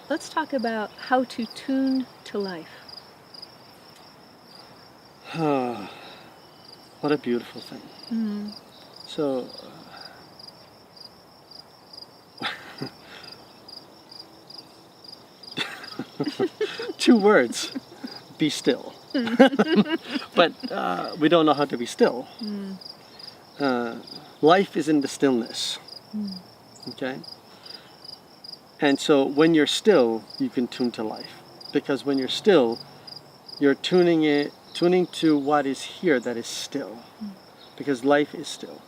let's talk about how to tune to life. What a beautiful thing. Mm. So, 2 words, be still. But we don't know how to be still. Life is in the stillness. Okay? And so when you're still, you can tune to life. Because when you're still, you're tuning to what is here that is still. Because life is still.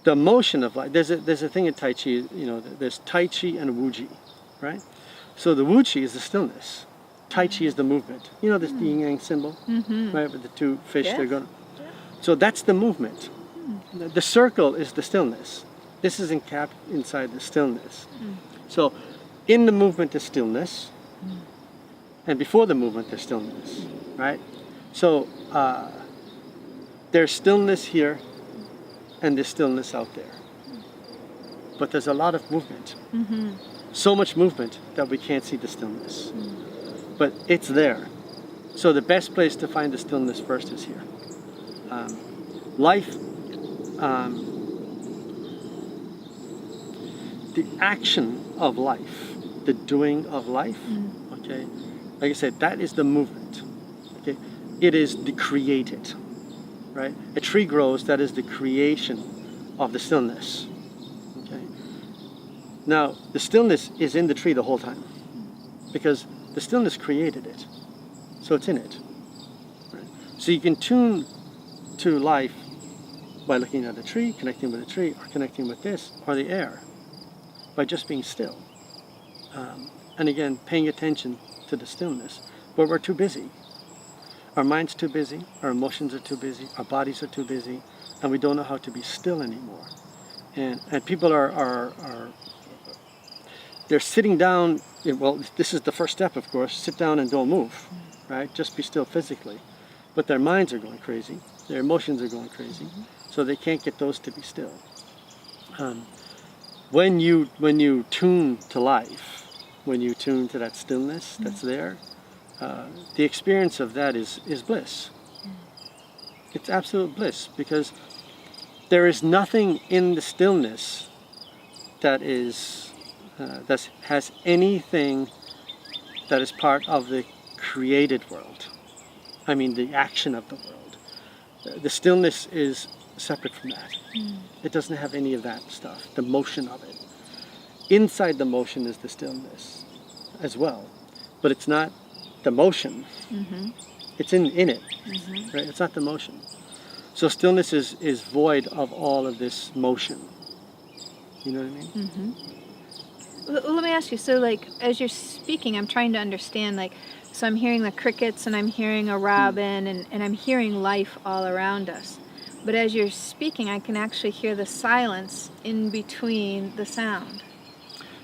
The motion of life, there's a thing in Tai Chi, there's Tai Chi and Wu Chi, right? So the Wu Chi is the stillness. Tai Chi is the movement. You know this yin yang symbol, right? With the 2 fish, Yes. they're going. So that's the movement. The circle is the stillness. This is inside the stillness. So in the movement is stillness, and before the movement there's stillness, right? So there's stillness here, and there's stillness out there. But there's a lot of movement. So much movement that we can't see the stillness. But it's there. So the best place to find the stillness first is here. Life, the action of life, the doing of life, okay? Like I said, that is the movement, okay? It is the created, right? A tree grows, that is the creation of the stillness, okay? Now, the stillness is in the tree the whole time because the stillness created it, so it's in it, right? So you can tune to life by looking at a tree, connecting with a tree, or connecting with this, or the air, by just being still. And again, paying attention to the stillness. But we're too busy. Our mind's too busy, our emotions are too busy, our bodies are too busy, and we don't know how to be still anymore. And people are they're sitting down, well, this is the first step, of course, sit down and don't move, right? Just be still physically. But their minds are going crazy, their emotions are going crazy, so they can't get those to be still. When you tune to life, when you tune to that stillness that's there, the experience of that is bliss. It's absolute bliss because there is nothing in the stillness that has anything that is part of the created world. I mean, the action of the world. The stillness is separate from that. It doesn't have any of that stuff, the motion of it. Inside the motion is the stillness as well, but it's not the motion. It's in it, right? It's not the motion. So stillness is void of all of this motion. You know what I mean? Let me ask you, so like as you're speaking, I'm trying to understand, like, so I'm hearing the crickets and I'm hearing a robin and I'm hearing life all around us. But as you're speaking, I can actually hear the silence in between the sound.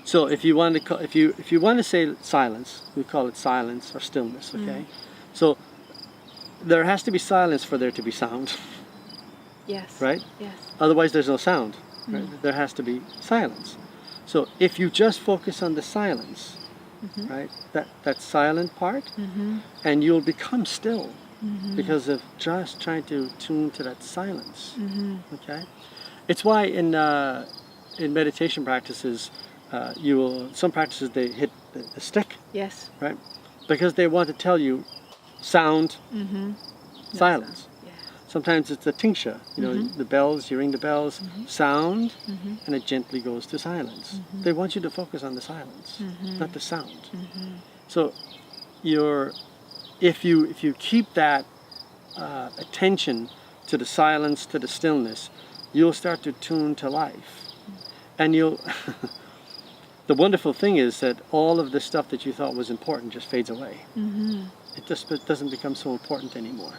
So if you want to if you want to say silence, we call it silence or stillness, okay? So there has to be silence for there to be sound. Yes. Right? Yes. Otherwise there's no sound. Right? There has to be silence. So if you just focus on the silence, right? That silent part, and you'll become still because of just trying to tune to that silence. Okay? It's why in meditation practices, some practices they hit the stick, Yes. right? Because they want to tell you sound, silence. Yeah. Sometimes it's a tingsha, the bells, you ring the bells, sound, and it gently goes to silence. They want you to focus on the silence, not the sound. So if you keep that attention to the silence, to the stillness, you'll start to tune to life. And the wonderful thing is that all of the stuff that you thought was important just fades away. It just doesn't become so important anymore.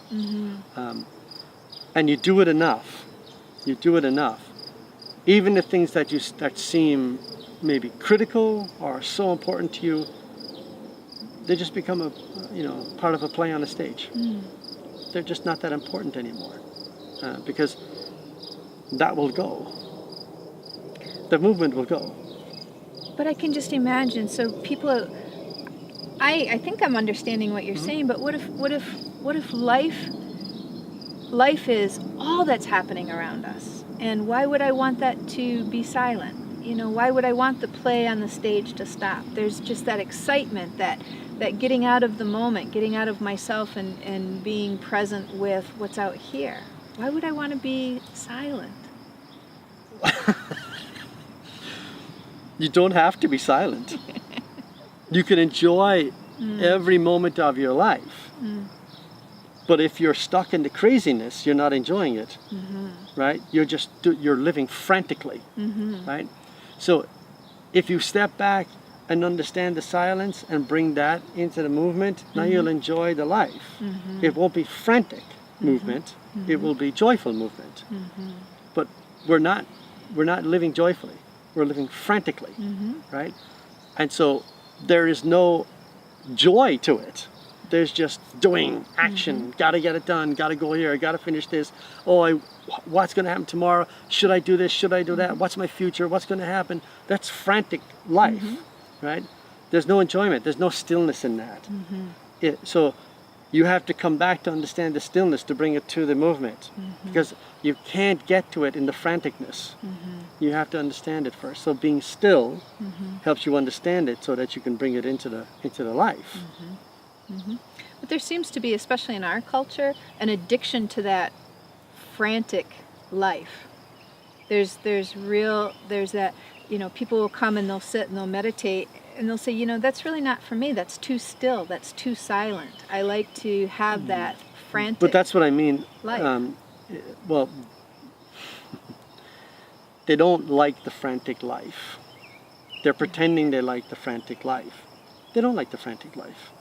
And you do it enough. Even the things that seem maybe critical or so important to you, they just become a part of a play on a stage. They're just not that important anymore because that will go. The movement will go. But I can just imagine. So people, I think I'm understanding what you're saying. But what if life is all that's happening around us? And why would I want that to be silent? Why would I want the play on the stage to stop? There's just that excitement, that getting out of the moment, getting out of myself and being present with what's out here. Why would I want to be silent? You don't have to be silent. You can enjoy every moment of your life. But if you're stuck in the craziness, you're not enjoying it, right? You're living frantically, right? So if you step back and understand the silence and bring that into the movement, now you'll enjoy the life. It won't be frantic movement, it will be joyful movement. But we're not living joyfully, we're living frantically, right? And so there is no joy to it. There's just doing, action, gotta get it done, gotta go here, gotta finish this. What's gonna happen tomorrow? Should I do this? Should I do that? What's my future? What's gonna happen? That's frantic life, right? There's no enjoyment, there's no stillness in that. So you have to come back to understand the stillness to bring it to the movement, because you can't get to it in the franticness. You have to understand it first. So being still helps you understand it so that you can bring it into the life. But there seems to be, especially in our culture, an addiction to that frantic life. There's that, people will come and they'll sit and they'll meditate and they'll say, that's really not for me. That's too still. That's too silent. I like to have that frantic. But that's what I mean. Life. Well, they don't like the frantic life. They're pretending they like the frantic life. They don't like the frantic life.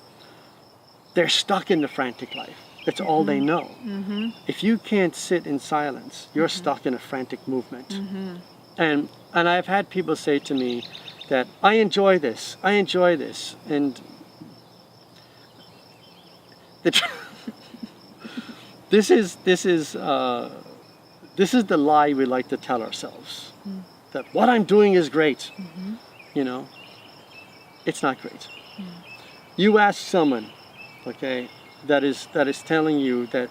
They're stuck in the frantic life. That's all they know. If you can't sit in silence, you're stuck in a frantic movement. And I've had people say to me that I enjoy this, and this is the lie we like to tell ourselves, that what I'm doing is great. It's not great. You ask someone, okay, that is telling you that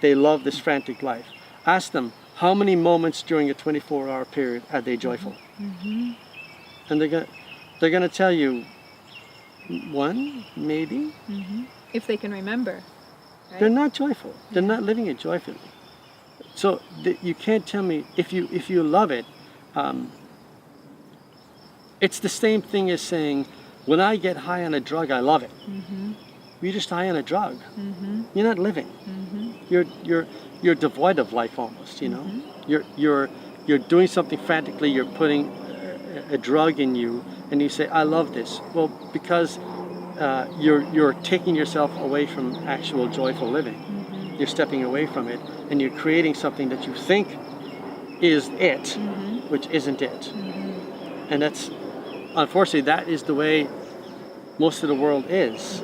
they love this frantic life. Ask them, how many moments during a 24-hour period are they joyful? And they're gonna tell you one, maybe. If they can remember. Right? They're not joyful. They're not living it joyfully. So you can't tell me if you love it. It's the same thing as saying, when I get high on a drug, I love it. You're just high on a drug. You're not living. You're devoid of life almost. You're doing something frantically. You're putting a drug in you, and you say, I love this. Well, because you're taking yourself away from actual joyful living. You're stepping away from it, and you're creating something that you think is it, which isn't it. And that's, unfortunately, that is the way most of the world is.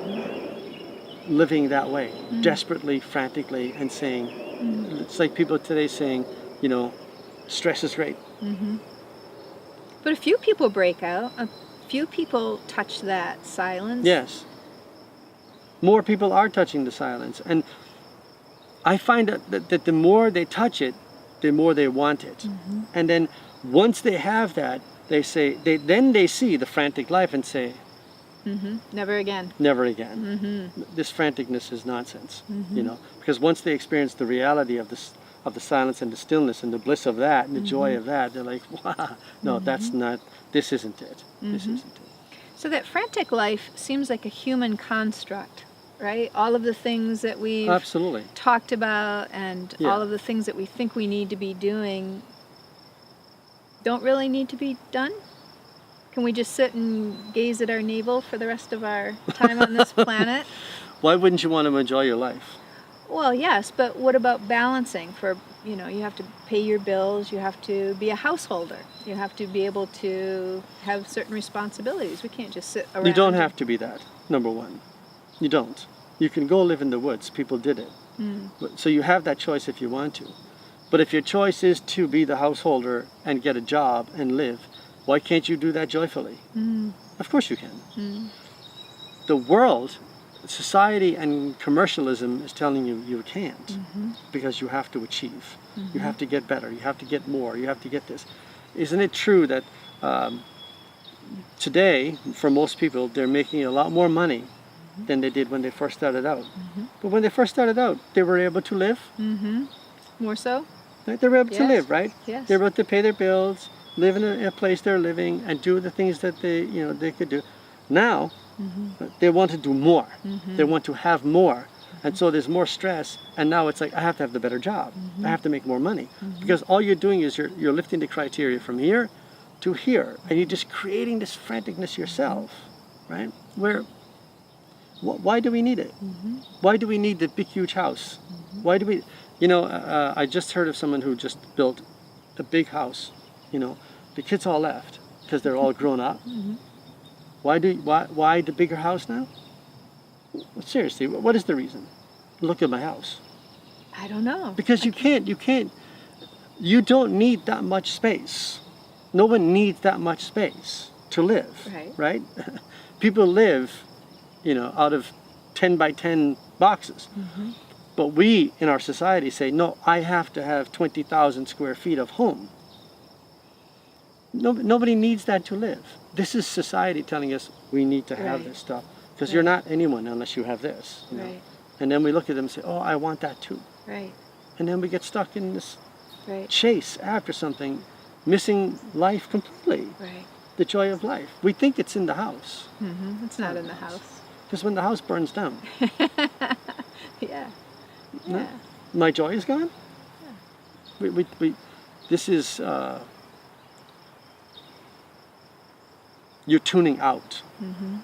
Living that way, desperately, frantically, and saying, it's like people today saying, stress is great. But a few people break out. A few people touch that silence. Yes. More people are touching the silence. And I find that the more they touch it, the more they want it. And then once they have that, they say, they see the frantic life and say, never again. Never again. This franticness is nonsense, because once they experience the reality of the silence and the stillness and the bliss of that and the joy of that, they're like, wow, no, that's not, this isn't it. This isn't it. So that frantic life seems like a human construct, right? All of the things that we've Absolutely. talked about and all of the things that we think we need to be doing don't really need to be done? Can we just sit and gaze at our navel for the rest of our time on this planet? Why wouldn't you want to enjoy your life? Well, yes, but what about balancing? You have to pay your bills, you have to be a householder, you have to be able to have certain responsibilities. We can't just sit around. You don't have to be that, number one. You don't. You can go live in the woods. People did it. So you have that choice if you want to. But if your choice is to be the householder and get a job and live, Why can't you do that joyfully? Mm. Of course you can. Mm. The world, society and commercialism is telling you you can't Mm-hmm. because you have to achieve. Mm-hmm. You have to get better. You have to get more. You have to get this. Isn't it true that today, for most people, they're making a lot more money than they did when they first started out? Mm-hmm. But when they first started out, they were able to live. Mm-hmm. More so? Right? They were able to Yes. live, right? Yes. They were able to pay their bills, live in a place they're living, and do the things that they could do. Now, Mm-hmm. they want to do more. Mm-hmm. They want to have more. And so there's more stress. And now it's like, I have to have the better job. Mm-hmm. I have to make more money. Mm-hmm. Because all you're doing is you're lifting the criteria from here to here. And you're just creating this franticness yourself, right? Why do we need it? Mm-hmm. Why do we need the big, huge house? Mm-hmm. Why do we, I just heard of someone who just built a big house. The kids all left because they're all grown up. Mm-hmm. Why the bigger house now? Seriously, what is the reason? Look at my house. I don't know. Because you don't need that much space. No one needs that much space to live, right? People live, out of 10 by 10 boxes. Mm-hmm. But we in our society say, no, I have to have 20,000 square feet of home. Nobody needs that to live. This is society telling us we need to have Right. this stuff. Because you're not anyone unless you have this. Right. And then we look at them and say, oh, I want that too. Right. And then we get stuck in this Right. chase after something, missing life completely, Right. the joy of life. We think it's in the house. Mm-hmm. It's not in the house. Because when the house burns down, Yeah. no, Yeah. my joy is gone. This is, you're tuning out. Mm-hmm.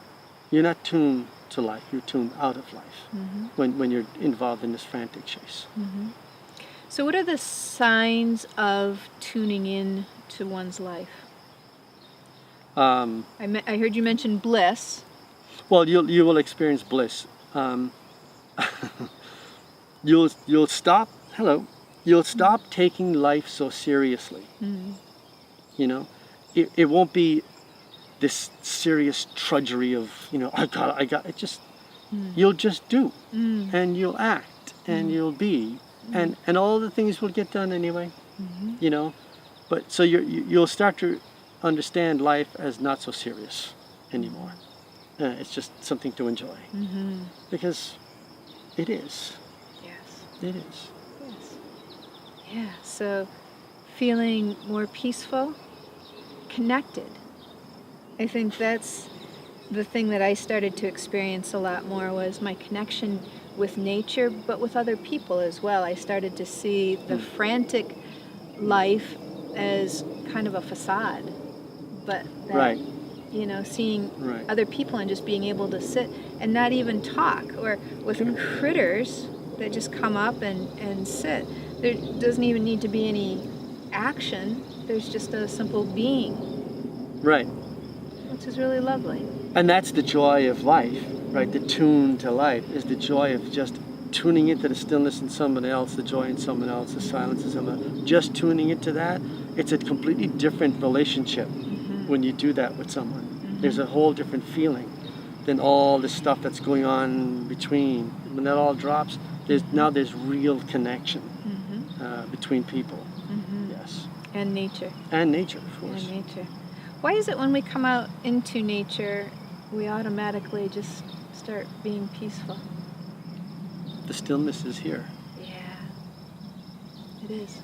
You're not tuned to life, you're tuned out of life Mm-hmm. when you're involved in this frantic chase. Mm-hmm. So what are the signs of tuning in to one's life? Um, I heard you mention bliss. well, you will experience bliss. You'll stop. Hello. You'll stop taking life so seriously. Mm-hmm. It won't be this serious trudgery of I got it. Just you'll just do, and you'll act, and you'll be, and all the things will get done anyway. Mm-hmm. But so you'll start to understand life as not so serious anymore. It's just something to enjoy Mm-hmm. because it is. Yes. It is. Yes. Yeah. So feeling more peaceful, connected. I think that's the thing that I started to experience a lot more was my connection with nature, but with other people as well. I started to see the frantic life as kind of a facade, but that, Right. seeing Right. other people and just being able to sit and not even talk, or with critters that just come up and sit. There doesn't even need to be any action. There's just a simple being, Right. which is really lovely. And that's the joy of life, right? The tune to life is the joy of just tuning into the stillness in someone else, the joy in someone else, the silence in someone else. Just tuning into that, it's a completely different relationship when you do that with someone. There's a whole different feeling than all the stuff that's going on between. When that all drops, there's real connection between people. Yes. And nature. And nature, of course. And nature. Why is it when we come out into nature, we automatically just start being peaceful? The stillness is here. Yeah, it is.